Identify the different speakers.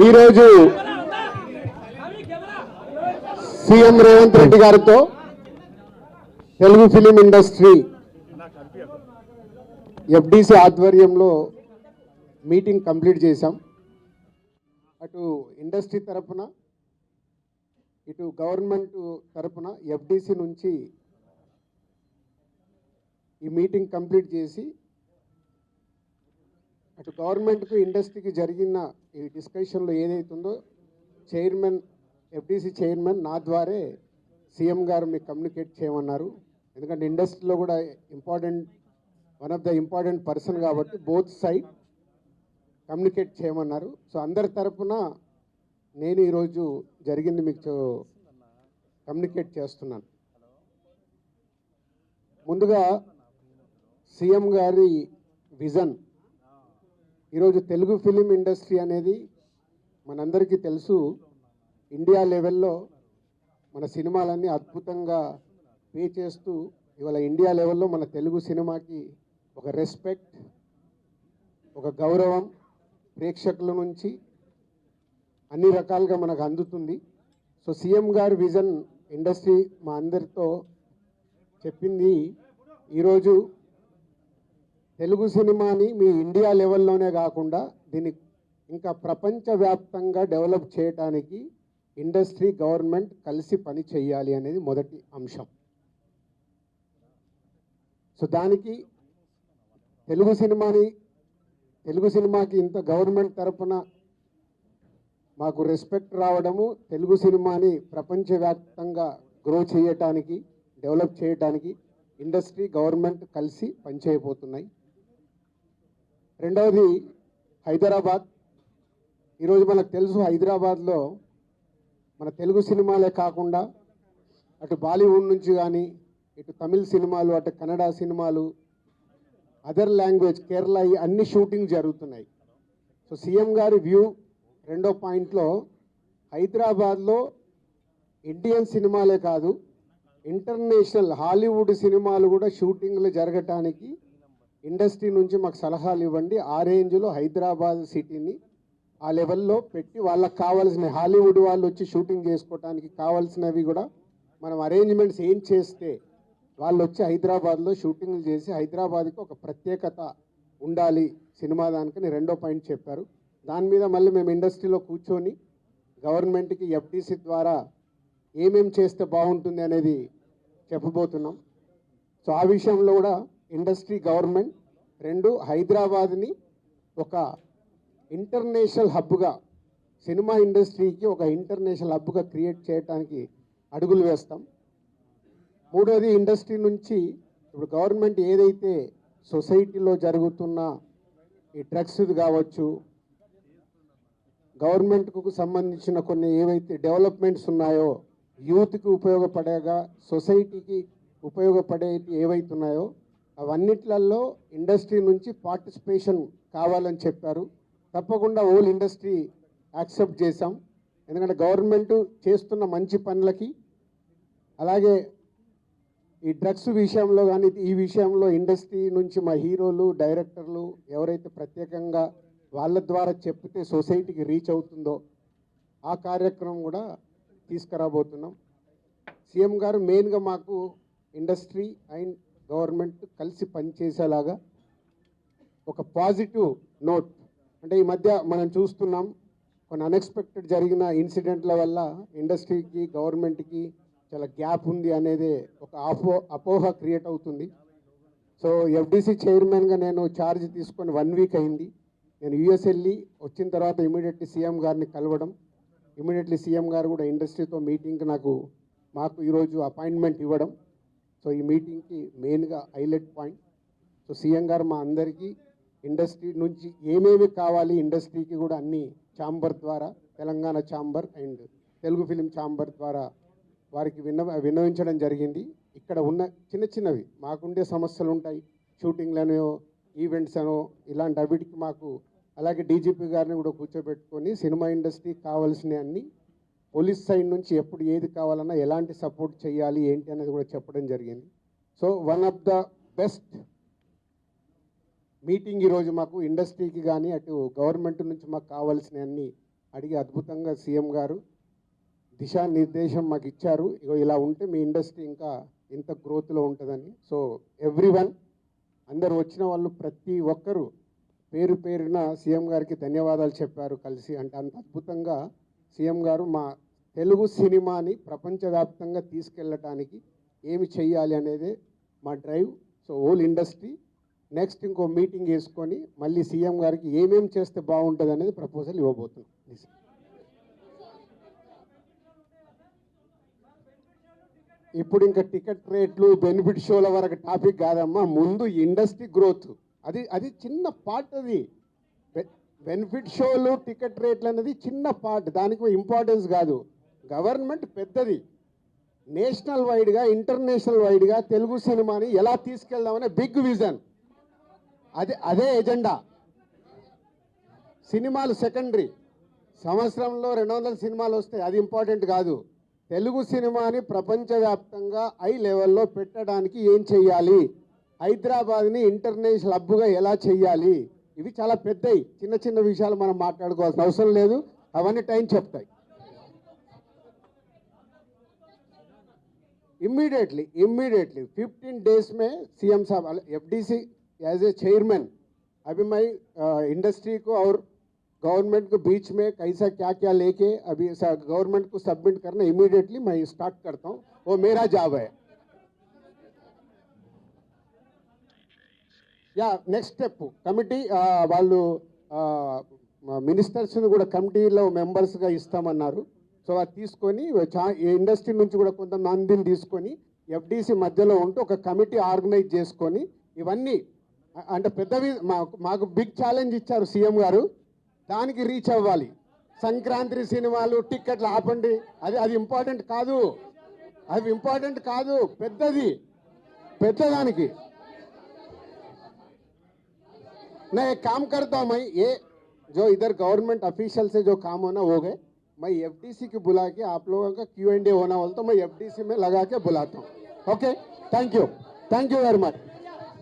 Speaker 1: ఈరోజు సీఎం రేవంత్ రెడ్డి గారితో Telugu film industry FDC ఆధ్వర్యంలో మీటింగ్ కంప్లీట్ చేశాం. అటు ఇండస్ట్రీ తరపున ఇటు గవర్నమెంట్ తరపున ఎఫ్డిసి నుంచి ఈ మీటింగ్ కంప్లీట్ చేసి అటు గవర్నమెంట్కు ఇండస్ట్రీకి జరిగిన ఈ డిస్కషన్లో ఏదైతుందో చైర్మన్ ఎఫ్డిసి చైర్మన్ నా ద్వారే సీఎం గారు మీకు కమ్యూనికేట్ చేయమన్నారు. ఎందుకంటే ఇండస్ట్రీలో కూడా one of the important person కాబట్టి బోత్ సైడ్ కమ్యూనికేట్ చేయమన్నారు. సో అందరి తరపున నేను ఈరోజు జరిగింది మీకు కమ్యూనికేట్ చేస్తున్నాను. ముందుగా సీఎం గారి విజన్. ఈరోజు తెలుగు ఫిలిం ఇండస్ట్రీ అనేది మనందరికీ తెలుసు, ఇండియా లెవెల్లో మన సినిమాలన్నీ అద్భుతంగా పే చేస్తూ ఇవాళ ఇండియా లెవెల్లో మన తెలుగు సినిమాకి ఒక రెస్పెక్ట్, ఒక గౌరవం ప్రేక్షకుల నుంచి అన్ని రకాలుగా మనకు అందుతుంది. సో సీఎం గారి విజన్ ఇండస్ట్రీ మా అందరితో చెప్పింది, ఈరోజు తెలుగు సినిమాని మీ ఇండియా లెవెల్లోనే కాకుండా దీన్ని ఇంకా ప్రపంచవ్యాప్తంగా డెవలప్ చేయడానికి ఇండస్ట్రీ గవర్నమెంట్ కలిసి పని చేయాలి అనేది మొదటి అంశం. సో దానికి తెలుగు సినిమాకి ఇంత గవర్నమెంట్ తరపున మాకు రెస్పెక్ట్ రావడము, తెలుగు సినిమాని ప్రపంచవ్యాప్తంగా గ్రో చేయటానికి, డెవలప్ చేయటానికి ఇండస్ట్రీ గవర్నమెంట్ కలిసి పనిచేయబోతున్నాయి. రెండవది హైదరాబాద్. ఈరోజు మనకు తెలుసు, హైదరాబాద్లో మన తెలుగు సినిమాలే కాకుండా అటు బాలీవుడ్ నుంచి కానీ ఇటు తమిళ్ సినిమాలు, అటు కన్నడ సినిమాలు, అదర్ లాంగ్వేజ్, కేరళ, అన్ని షూటింగ్ జరుగుతున్నాయి. సో సీఎం గారి వ్యూ రెండో పాయింట్లో హైదరాబాద్లో ఇండియన్ సినిమాలే కాదు, ఇంటర్నేషనల్ హాలీవుడ్ సినిమాలు కూడా షూటింగ్లు జరగటానికి ఇండస్ట్రీ నుంచి మాకు సలహాలు ఇవ్వండి. ఆ రేంజ్లో హైదరాబాద్ సిటీని ఆ లెవెల్లో పెట్టి వాళ్ళకి కావాల్సిన హాలీవుడ్ వాళ్ళు వచ్చి షూటింగ్ చేసుకోవడానికి కావాల్సినవి కూడా మనం అరేంజ్మెంట్స్ ఏం చేస్తే వాళ్ళు వచ్చి హైదరాబాద్లో షూటింగ్లు చేసి హైదరాబాద్కి ఒక ప్రత్యేకత ఉండాలి సినిమా దానికని రెండో పాయింట్ చెప్పారు. దాని మీద మళ్ళీ మేము ఇండస్ట్రీలో కూర్చొని గవర్నమెంట్కి ఎఫ్డిసి ద్వారా ఏమేం చేస్తే బాగుంటుంది అనేది చెప్పబోతున్నాం. సో ఆ విషయంలో కూడా ఇండస్ట్రీ గవర్నమెంట్ రెండు హైదరాబాద్ని ఒక ఇంటర్నేషనల్ హబ్గా, సినిమా ఇండస్ట్రీకి ఒక ఇంటర్నేషనల్ హబ్గా క్రియేట్ చేయడానికి అడుగులు వేస్తాం. మూడోది ఇండస్ట్రీ నుంచి ఇప్పుడు గవర్నమెంట్ ఏదైతే సొసైటీలో జరుగుతున్న ఈ డ్రగ్స్ కావచ్చు, గవర్నమెంట్కు సంబంధించిన కొన్ని ఏవైతే డెవలప్మెంట్స్ ఉన్నాయో, యూత్కి ఉపయోగపడేగా సొసైటీకి ఉపయోగపడేవి ఏవైతే ఉన్నాయో అవన్నిట్లలో ఇండస్ట్రీ నుంచి పార్టిసిపేషన్ కావాలని చెప్పారు. తప్పకుండా ఓల్ ఇండస్ట్రీ యాక్సెప్ట్ చేశాం. ఎందుకంటే గవర్నమెంట్ చేస్తున్న మంచి పనులకి, అలాగే ఈ డ్రగ్స్ విషయంలో కానీ ఈ విషయంలో ఇండస్ట్రీ నుంచి మా హీరోలు, డైరెక్టర్లు ఎవరైతే ప్రత్యేకంగా వాళ్ళ ద్వారా చెప్తే సొసైటీకి రీచ్ అవుతుందో ఆ కార్యక్రమం కూడా తీసుకురాబోతున్నాం. సీఎం గారు మెయిన్గా మాకు ఇండస్ట్రీ అండ్ గవర్నమెంట్ కలిసి పనిచేసేలాగా ఒక పాజిటివ్ నోట్, అంటే ఈ మధ్య మనం చూస్తున్నాం కొన్ని అన్ఎక్స్పెక్టెడ్ జరిగిన ఇన్సిడెంట్ల వల్ల ఇండస్ట్రీకి గవర్నమెంట్కి చాలా గ్యాప్ ఉంది అనేది ఒక అపోహ క్రియేట్ అవుతుంది. సో ఎఫ్డిసి చైర్మన్గా నేను ఛార్జ్ తీసుకొని 1 వీక్ అయింది. నేను యూఎస్ వెళ్ళి వచ్చిన తర్వాత ఇమీడియట్లీ సీఎం గారిని కలవడం, ఇమీడియట్లీ సీఎం గారు కూడా ఇండస్ట్రీతో మీటింగ్కి మాకు ఈరోజు అపాయింట్మెంట్ ఇవ్వడం. సో ఈ మీటింగ్కి మెయిన్గా హైలైట్ పాయింట్. సో సీఎం గారు మా అందరికీ ఇండస్ట్రీ నుంచి ఏమేమి కావాలి, ఇండస్ట్రీకి కూడా అన్ని ఛాంబర్ ద్వారా, Telangana chamber and Telugu film chamber ద్వారా వారికి విన్నవించడం జరిగింది. ఇక్కడ ఉన్న చిన్నవి మాకుండే సమస్యలు ఉంటాయి, షూటింగ్లనో ఈవెంట్స్ అనో ఇలాంటి అవిటికి మాకు, అలాగే డీజీపీ గారిని కూడా కూర్చోబెట్టుకొని సినిమా ఇండస్ట్రీకి కావాల్సిన అన్ని పోలీస్ సైడ్ నుంచి ఎప్పుడు ఏది కావాలన్నా ఎలాంటి సపోర్ట్ చేయాలి ఏంటి అనేది కూడా చెప్పడం జరిగింది. So one of the best meeting ఈరోజు మాకు ఇండస్ట్రీకి కానీ అటు గవర్నమెంట్ నుంచి మాకు కావాల్సిన అన్ని అడిగి అద్భుతంగా సీఎం గారు దిశానిర్దేశం మాకు ఇచ్చారు. ఇగో ఇలా ఉంటే మీ ఇండస్ట్రీ ఇంకా ఇంత గ్రోత్లో ఉంటుందని. సో ఎవ్రీవన్, అందరు వచ్చిన వాళ్ళు ప్రతి ఒక్కరూ పేరు పేరున సీఎం గారికి ధన్యవాదాలు చెప్పారు కలిసి. అంటే అంత అద్భుతంగా సీఎం గారు మా తెలుగు సినిమాని ప్రపంచవ్యాప్తంగా తీసుకెళ్ళటానికి ఏమి చెయ్యాలి అనేది మా drive. So whole industry next ఇంకో మీటింగ్ వేసుకొని మళ్ళీ సీఎం గారికి ఏమేమి చేస్తే బాగుంటుంది అనేది ప్రపోజల్ ఇవ్వబోతున్నాం. ఇప్పుడు ఇంకా టికెట్ రేట్లు బెనిఫిట్ షోల వరకు టాపిక్ కాదమ్మా, ముందు ఇండస్ట్రీ గ్రోత్ అది చిన్న పార్ట్. అది బెనిఫిట్ షోలు టికెట్ రేట్లు అనేది చిన్న పార్ట్, దానికి ఇంపార్టెన్స్ కాదు. గవర్నమెంట్ పెద్దది, నేషనల్ వైడ్గా ఇంటర్నేషనల్ వైడ్గా తెలుగు సినిమాని ఎలా తీసుకెళ్దామనే బిగ్ విజన్, అదే ఎజెండా. సినిమాలు సెకండరీ, సంవత్సరంలో 200 సినిమాలు వస్తాయి, అది ఇంపార్టెంట్ కాదు. తెలుగు సినిమాని ప్రపంచవ్యాప్తంగా హై లెవెల్లో పెట్టడానికి ఏం చెయ్యాలి, హైదరాబాద్ని ఇంటర్నేషనల్ హబ్గా ఎలా చెయ్యాలి, ఇవి చాలా పెద్దవి. చిన్న చిన్న విషయాలు మనం మాట్లాడుకోవాల్సిన అవసరం లేదు, అవన్నీ టైం చెప్తాయి. इमीडिएटली 15 डेज में सीएम साहब एफडीसी एज ए चेयरमैन, अभी मैं इंडस्ट्री को और गवर्नमेंट के बीच में कैसा क्या क्या लेके अभी गवर्नमेंट को सबमिट करना इमीडिएटली मैं स्टार्ट करता हूँ, वो मेरा जॉब है. या नेक्स्ट स्टेप कमिटी వాళ్ళు మినిస్టర్స్ని కూడా కమిటీలో మెంబర్స్గా ఇస్తామన్నారు. సో అది తీసుకొని ఇండస్ట్రీ నుంచి కూడా కొంతమందిని తీసుకొని ఎఫ్డీసీ మధ్యలో ఉంటూ ఒక కమిటీ ఆర్గనైజ్ చేసుకొని ఇవన్నీ అంటే పెద్దవి మాకు బిగ్ ఛాలెంజ్ ఇచ్చారు సీఎం గారు, దానికి రీచ్ అవ్వాలి. సంక్రాంతి సినిమాలు టిక్కెట్లు ఆపండి, అది ఇంపార్టెంట్ కాదు, పెద్దదానికి. मैं एक काम करता हूँ, मैं ये जो इधर गवर्नमेंट ऑफिशियल से जो काम होना हो गए, मैं एफडीसी की बुला के आप लोगों का Q&A होना बोलता हूँ, मैं एफडीसी में लगा के बुलाता हूँ. Okay, thank you very much.